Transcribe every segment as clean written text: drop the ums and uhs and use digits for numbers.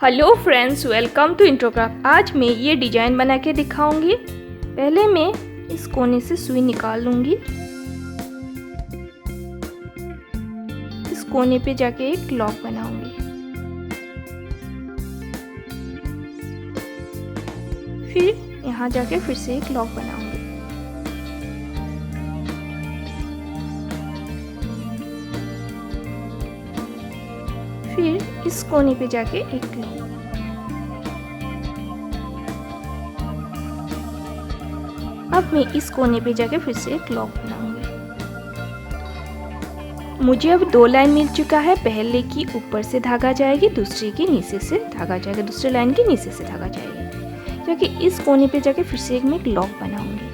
Hello friends, welcome to Introcraft. आज मैं ये डिजाइन बना के दिखाऊंगी। पहले मैं इस कोने से सुई निकाल लूंगी। इस कोने पे जाके एक लॉक बनाऊंगी। फिर यहाँ जाके फिर से एक लॉक बनाऊंगी। फिर इस कोने पे जाके एक लॉक। अब मैं इस कोने पे जाके फिर से एक लॉक बनाऊंगी। मुझे अब 2 लाइन मिल चुका है। पहले की ऊपर से धागा जाएगी, दूसरी की नीचे से धागा जाएगा, दूसरी लाइन की नीचे से धागा जाएगी। जाके इस कोने पे जाके फिर से मैं एक लॉक बनाऊंगी।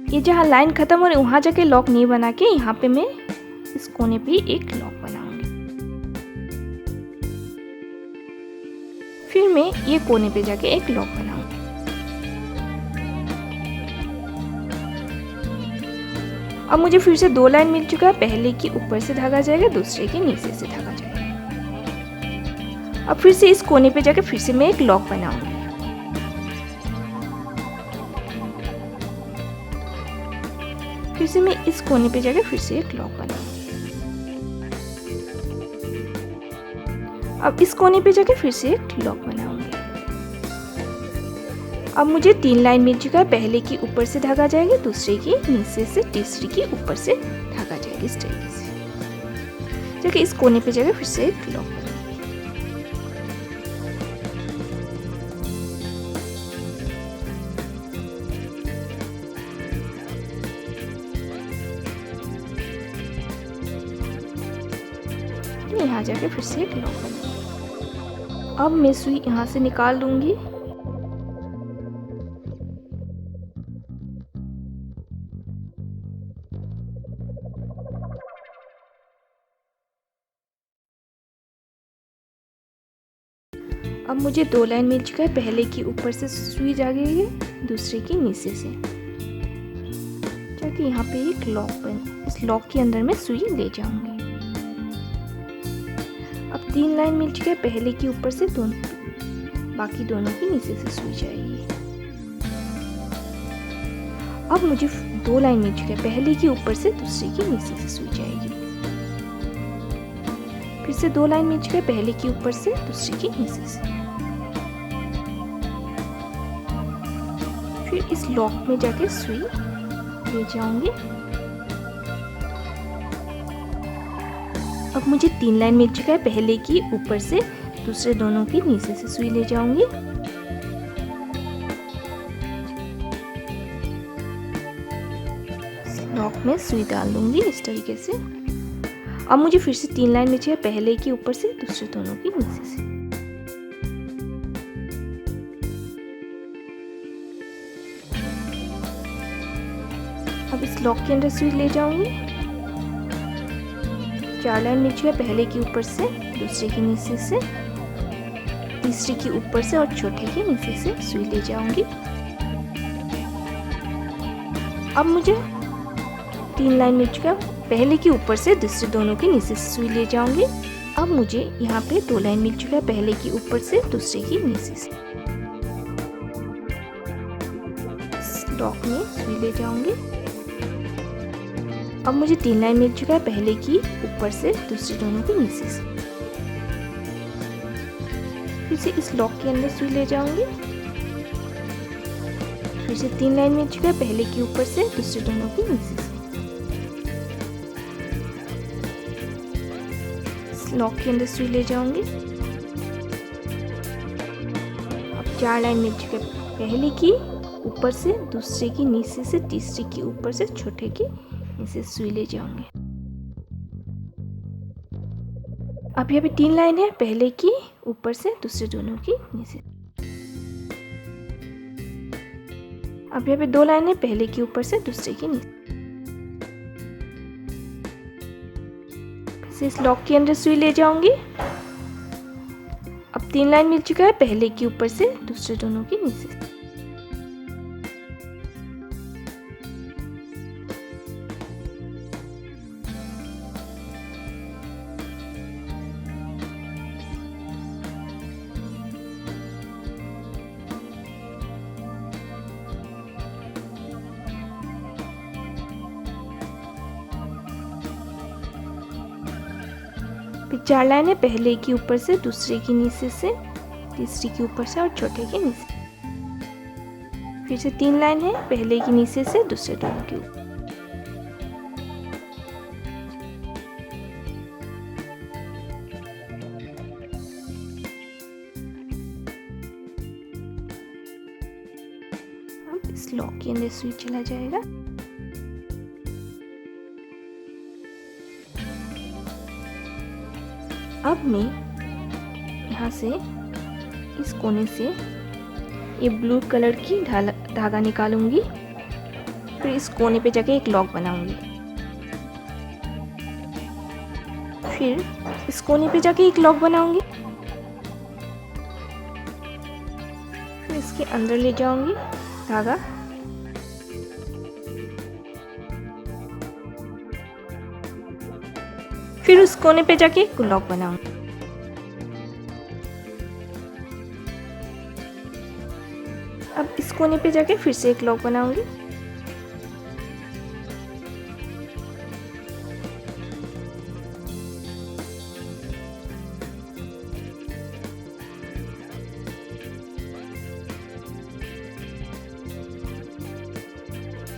ये जहाँ लाइन खत्म हो रही है वहां जाके लॉक नहीं बना के यहाँ पे मैं इस कोने पे एक लॉक बनाऊंगी। फिर मैं ये कोने पे जाके एक लॉक बनाऊंगी। अब मुझे फिर से 2 लाइन मिल चुका है। पहले की ऊपर से धागा जाएगा, दूसरे के नीचे से धागा जाएगा। अब फिर से इस कोने पे जाके फिर से मैं एक लॉक बनाऊंगी। फिर से मैं इस कोने पे जाके फिर से एक लॉक बनाऊंगी। अब इस कोने पे जाके फिर से एक लॉक बनाऊंगी। अब मुझे 3 लाइन मिल चुका है। पहले की ऊपर से धागा जाएगी, दूसरे की नीचे से, तीसरी की ऊपर से धागा जाएगी। इस तरीके से जाके इस कोने पे जाके फिर से एक लॉक बनाऊंगी। यहाँ जाके फिर से एक लॉक बनाऊंगी। अब मैं सुई यहाँ से निकाल लूंगी। अब मुझे 2 लाइन मिल चुका है। पहले की ऊपर से सुई जा गई है, दूसरे की नीचे से जाके यहाँ पे एक लॉक बन। इस लॉक के अंदर मैं सुई ले जाऊंगी। अब 3 लाइन मिल चुकी है। पहले की ऊपर से बाकी दोनों की नीचे से सुई जाएगी। अब मुझे 2 लाइन मिल चुकी है। पहले की ऊपर से दूसरे की नीचे से सुई जाएगी। फिर से 2 लाइन मिल चुकी है। पहले की ऊपर से दूसरे की नीचे से। फिर इस लॉक में जाके सुई ले जाऊंगी। अब मुझे 3 लाइन मिल चुका है। पहले की ऊपर से दूसरे दोनों की नीचे से सुई ले जाऊंगी। लॉक में सुई डाल दूंगी इस तरीके से। अब मुझे फिर से 3 लाइन मिल चुकी है। पहले की ऊपर से दूसरे दोनों की नीचे से। अब इस लॉक के अंदर सुई ले जाऊंगी। 4 लाइन मिल चुकी है। पहले की ऊपर से, दूसरे की नीचे से, तीसरी की ऊपर से और चौथे के नीचे से सुई ले जाऊंगी। अब मुझे 3 लाइन मिल चुका है। पहले की ऊपर से दूसरे दोनों के नीचे से सुई ले जाऊंगी। अब मुझे यहाँ पे 2 लाइन मिल चुका है। पहले की ऊपर से, दूसरे की नीचे से। लॉक में सुई ले जाऊंगी। अब मुझे 3 लाइन मिल चुका है। पहले की ऊपर से, दूसरे दोनों के नीचे से। फिर से इस लॉक के अंदर सुई ले जाऊंगी। फिर से 3 लाइन मिल चुका है। पहले की ऊपर से, दूसरे दोनों के नीचे से। इस लॉक के अंदर सुई ले जाऊंगी। अब 4 लाइन मिल चुके हैं। पहले की ऊपर से, दूसरे की नीचे से, तीसरी की ऊपर से, चौथे की नीचे सुई ले जाऊंगी। अब यहाँ पे 3 लाइन है। पहले की ऊपर से, दूसरे दोनों की नीचे। अब यहाँ पे 2 लाइन है। पहले की ऊपर से, दूसरे की नीचे। फिर इस लॉक के अंदर सुई ले जाऊंगी। अब 3 लाइन मिल चुका है। पहले की ऊपर से, दूसरे दोनों की नीचे। फिर 4 लाइन है पहले के ऊपर से, दूसरे के नीचे से, तीसरी के ऊपर से और चौथे के नीचे। फिर से 3 लाइन है पहले के नीचे से, दूसरे दोनों के ऊपर। अब इस लॉक के अंदर सुई चला जाएगा। अब मैं यहाँ से इस कोने से ये ब्लू कलर की धागा निकालूंगी। फिर इस कोने पे जाके एक लॉक बनाऊंगी। फिर इस कोने पे जाके एक लॉक बनाऊंगी। फिर इसके अंदर ले जाऊंगी धागा। फिर उस कोने पे जाके एक लॉक बनाऊंगी। अब इस कोने पे जाके फिर से एक लॉक बनाऊंगी।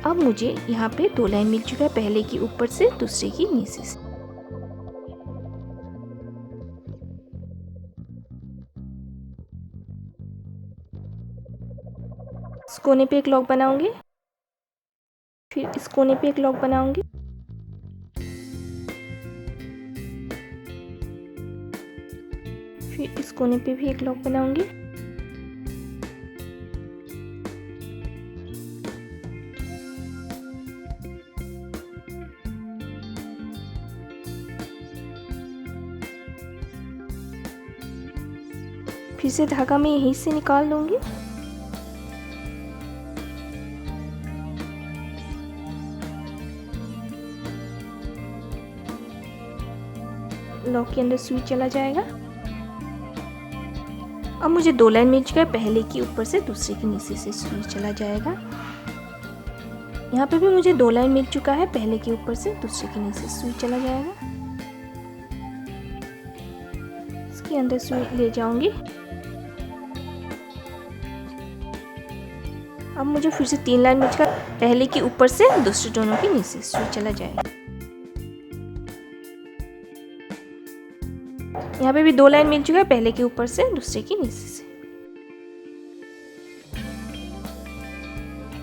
अब मुझे यहाँ पे 2 लाइन मिल चुका है, पहले की ऊपर से, दूसरे की नीचे से। इस कोने पे एक लॉक बनाऊंगी। फिर इस कोने पे एक लॉक बनाऊंगी। फिर इस कोने पे भी एक लॉक बनाऊंगी। फिर से धागा मैं यहीं से निकाल लूंगी। लॉक के अंदर सुई चला जाएगा। अब मुझे 2 लाइन मिल चुका है, पहले की ऊपर से, दूसरे के नीचे से सुई चला जाएगा। यहाँ पे भी मुझे 2 लाइन मिल चुका है, पहले के ऊपर से, दूसरे के नीचे सुई चला जाएगा। इसके अंदर सुई ले जाऊंगी। अब मुझे फिर से 3 लाइन मिल चुका है, पहले के ऊपर से, दूसरे दोनों के नीचे सुई चला जाएगा। यहाँ पे भी 2 लाइन मिल चुका है, पहले के ऊपर से, दूसरे के नीचे से।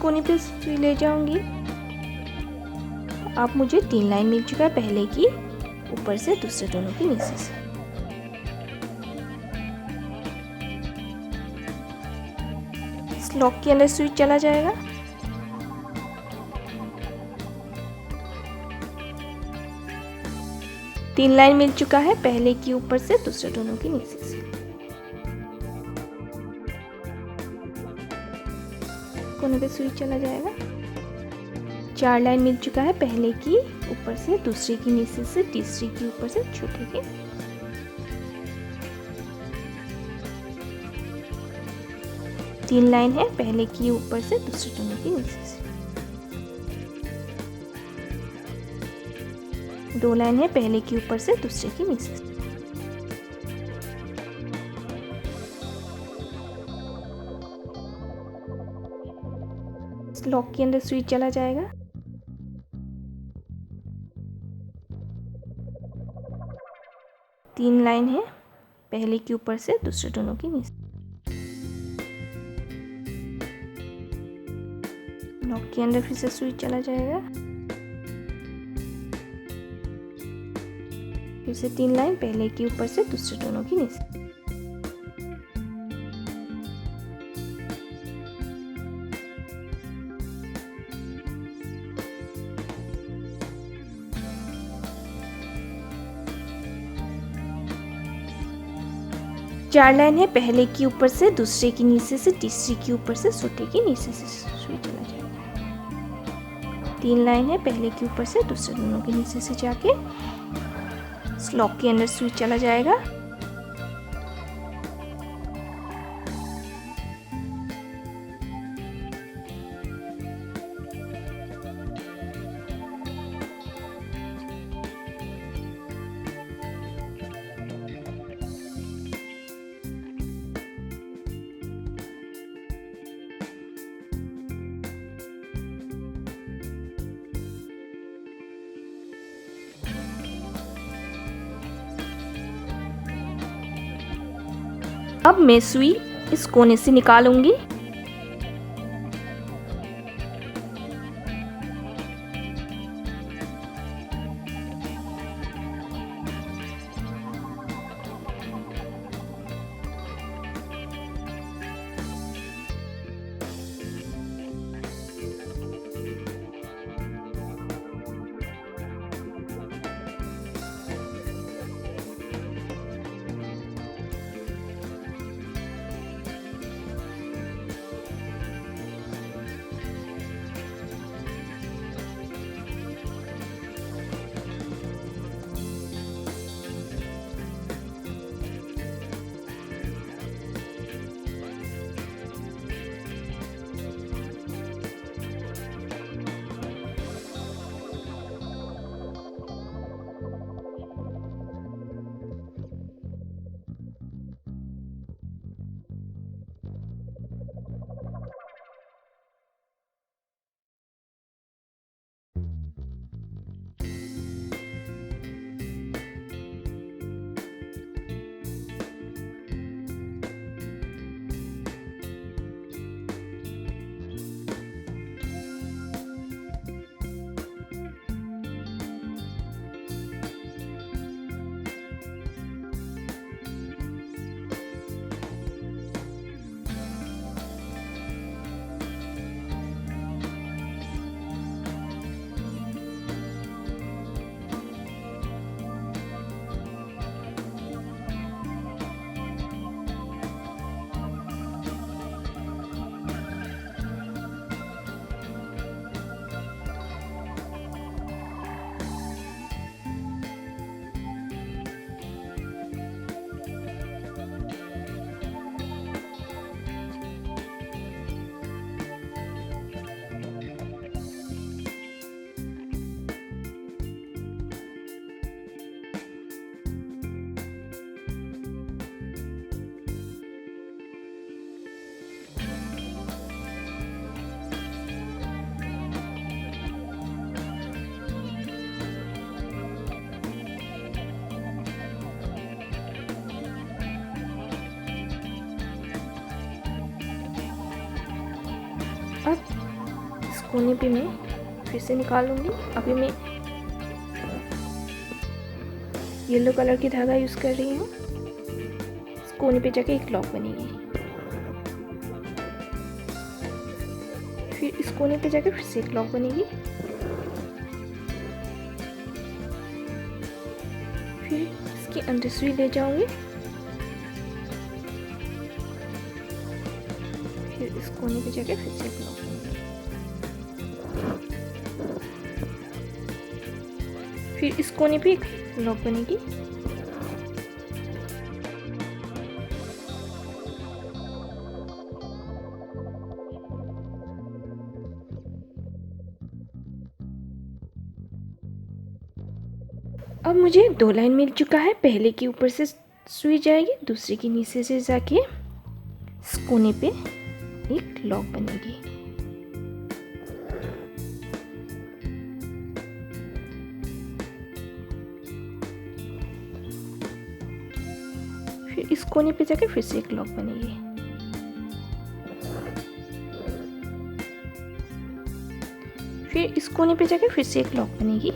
कोने पे सुई ले जाऊंगी। अब मुझे 3 लाइन मिल चुका है, पहले की ऊपर से, दूसरे दोनों के नीचे से। इस लॉक के अंदर सुई चला जाएगा। तीन लाइन मिल चुका है, पहले की ऊपर से, दूसरे दोनों के नीचे से। कोने पे सुई चला जाएगा। 4 लाइन मिल चुका है, पहले की ऊपर से, दूसरे की नीचे से, तीसरी की ऊपर से, छोटे के। तीन लाइन है, पहले की ऊपर से, दूसरे दोनों के नीचे से। 2 लाइन है, पहले की ऊपर से, दूसरे के नीचे से। लॉक के अंदर सुई चला जाएगा। तीन लाइन है, पहले के ऊपर से, दूसरे दोनों के नीचे। लॉक के अंदर फिर से सुई चला जाएगा। फिर से 3 लाइन, पहले के ऊपर से, दूसरे दोनों के नीचे। चार लाइन है, पहले के ऊपर से, दूसरे के नीचे से, तीसरी के ऊपर से, चौथे के नीचे से सुई चला जाएगा। 3 लाइन है, पहले के ऊपर से, दूसरे दोनों के नीचे से जाके लॉक के अंदर सुई चला जाएगा। अब मैं सुई इस कोने से निकालूंगी। अब इस कोने पे मैं फिर से निकालूंगी। अभी मैं येलो कलर की धागा यूज़ कर रही हूँ। इस कोने पे जाके एक लॉक बनेगी, फिर इस कोने पे जाके फिर से एक लॉक बनेगी, फिर इसके अंदर सुई ले जाऊंगी, फिर इस कोने पे जाके फिर से एक लॉक बनेगी, फिर इस कोने पे एक लॉक बनेगी, अब मुझे 2 लाइन मिल चुका है। पहले के ऊपर से सुई जाएगी, दूसरे के नीचे से जाके इस कोने पे एक लॉक बनेगी। फिर इस कोने पे जाके फिर से एक लॉक बनेगी, फिर इस कोने पे जाके फिर से एक लॉक बनेगी।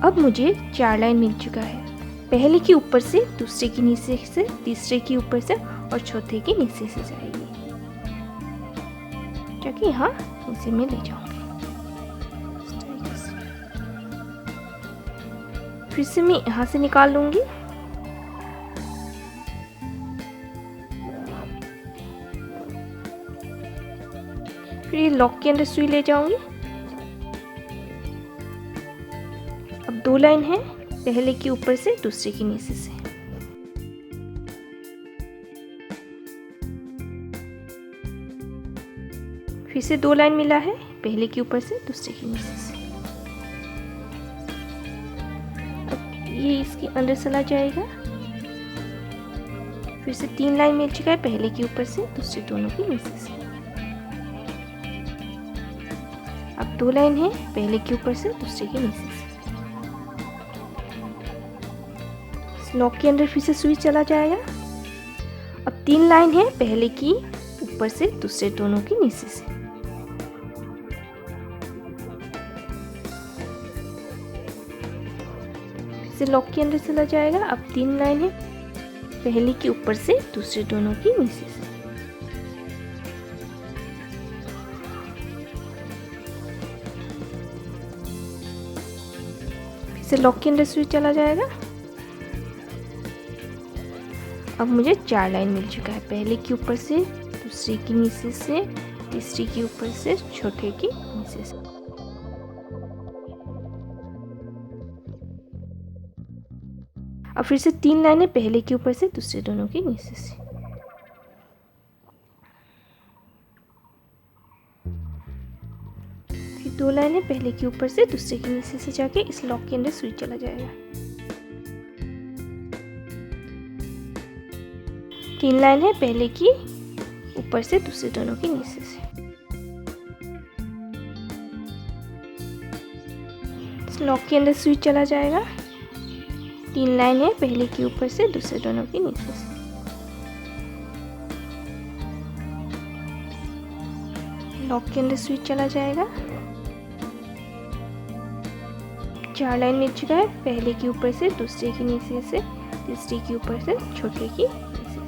अब मुझे 4 लाइन मिल चुका है। पहले के ऊपर से, दूसरे के नीचे से, तीसरे के ऊपर से और चौथे के नीचे से जाएगी, जाके यहाँ नीचे में ले जाऊंगी। फिर से मैं यहाँ से निकाल लूंगी, फिर ये लॉक के अंदर सुई ले जाऊंगी। अब 2 लाइन है, पहले के ऊपर से, दूसरे के नीचे से। फिर से 2 लाइन मिला है, पहले के ऊपर से, दूसरे के नीचे से। अब ये इसके अंदर चला जाएगा। फिर से 3 लाइन मिल चुका है, पहले के ऊपर से, दूसरे दोनों के नीचे से। अब 2 लाइन है, पहले के ऊपर से, दूसरे के नीचे से। इस लॉक के अंदर फिर से सुई चला जाएगा। अब 3 लाइन है, पहले की ऊपर से दूसरे दोनों की नीचे से। फिर से लॉक के अंदर चला जाएगा। अब 3 लाइन है, पहले की ऊपर से दूसरे दोनों की नीचे से। फिर से लॉक के अंदर सुई चला जाएगा। अब मुझे 4 लाइन मिल चुका है, पहले के ऊपर से दूसरे की नीचे से, तीसरी के ऊपर से, चौथे की नीचे से। अब फिर से 3 लाइनें, पहले के ऊपर से दूसरे दोनों के नीचे से। फिर 2 लाइनें, पहले के ऊपर से दूसरे के नीचे से जाके इस लॉक के अंदर सुई चला जाएगा। 3 लाइन है, पहले की ऊपर से दूसरे दोनों के नीचे से। इस लॉक के अंदर सुई चला जाएगा। 3 लाइन है, पहले के ऊपर से दूसरे दोनों के नीचे से। लॉक के अंदर सुई चला जाएगा। 4 लाइन मिल चुका है, पहले के ऊपर से दूसरे के नीचे से, तीसरी के ऊपर से, चौथे की नीचे से।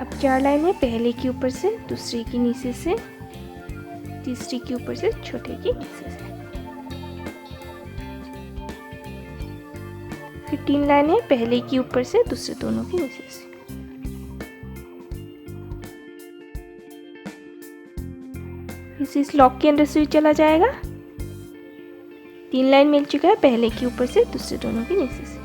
अब 4 लाइन है, पहले के ऊपर से दूसरे के नीचे से, तीसरी के ऊपर से, चौथे के नीचे से। फिर 3 लाइन है, पहले के ऊपर से दूसरे दोनों के नीचे से। इस लॉक के अंदर सुई चला जाएगा। 3 लाइन मिल चुका है, पहले के ऊपर से दूसरे दोनों के नीचे से।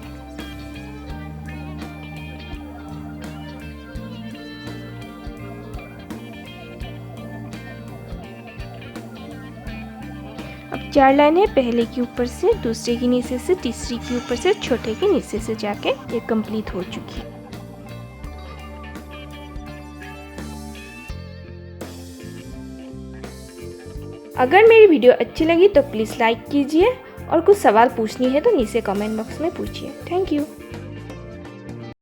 अब 4 लाइन है, पहले के ऊपर से दूसरे के नीचे से, तीसरी के ऊपर से, चौथे के नीचे से जाके ये कंप्लीट हो चुकी है। अगर मेरी वीडियो अच्छी लगी तो प्लीज़ लाइक कीजिए और कुछ सवाल पूछनी है तो नीचे कमेंट बॉक्स में पूछिए। Thank you.